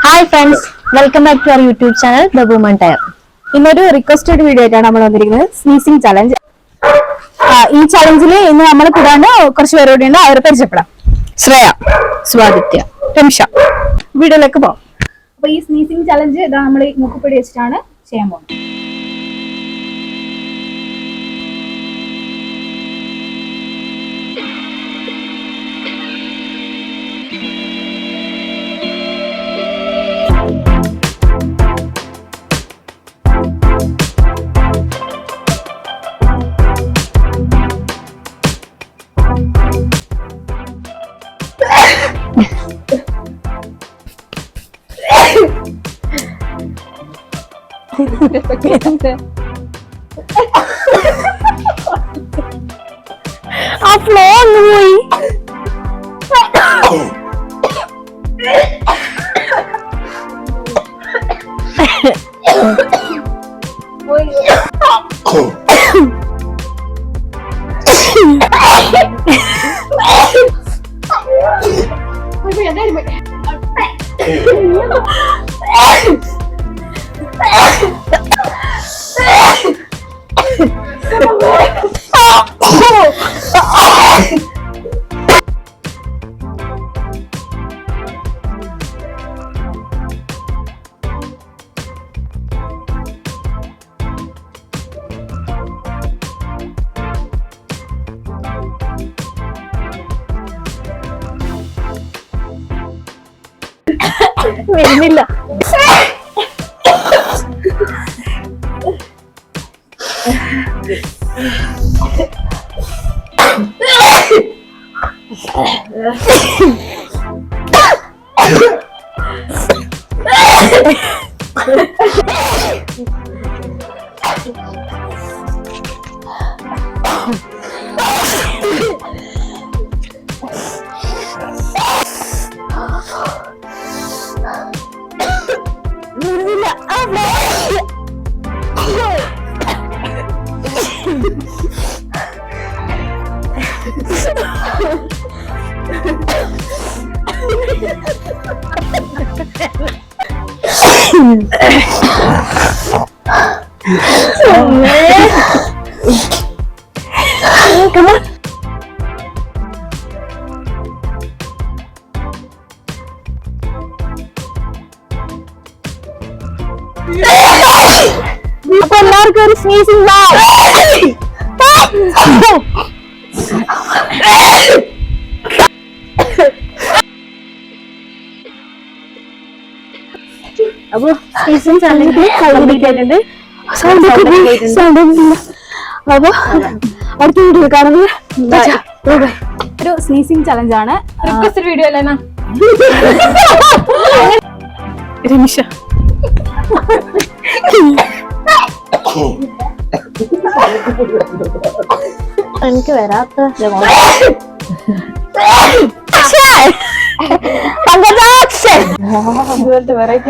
Hi friends, welcome back to our YouTube channel the woman tire. ഇന്നൊരു requested video ആയിട്ടാണ് നമ്മൾ വന്നിരിക്കുന്നത്. Sneezing challenge. ഈ ചലഞ്ചിൽ ഇന്ന് നമ്മൾ കൂടാണ്ട് കുറച്ച് പേരോട് ഉണ്ട്. അവരെ പരിചയപ്പെടാം. ശ്രേയ, സ്വാദിത്യ, രംഷ. വീഡിയോയിലേക്ക് പോകാം. അപ്പൊ ഈ സ്നീസിംഗ് ചലഞ്ച് ഇതാ നമ്മൾ മൂക്കുപൊടി വെച്ചിട്ടാണ് ചെയ്യാൻ പോകുന്നത്. ആ ഫ്ലോ ഒന്ന് പോയി. വരുന്നില്ല. Come on. അപ്പൊ എല്ലാവർക്കും ഒരു സ്നീസിംഗ് അപ്പൊ സ്നീസിംഗ് ചലഞ്ച് കഴിഞ്ഞിട്ടുണ്ട്. അപ്പൊ അടുത്ത വീഡിയോ കാണുന്നത് ഒരു സ്നീസിംഗ് ചലഞ്ച് ആണ്. റിക്വസ്റ്റഡ് വീഡിയോ അല്ലേ രമിഷ? എനിക്ക് വരാത്ത വെറൈറ്റി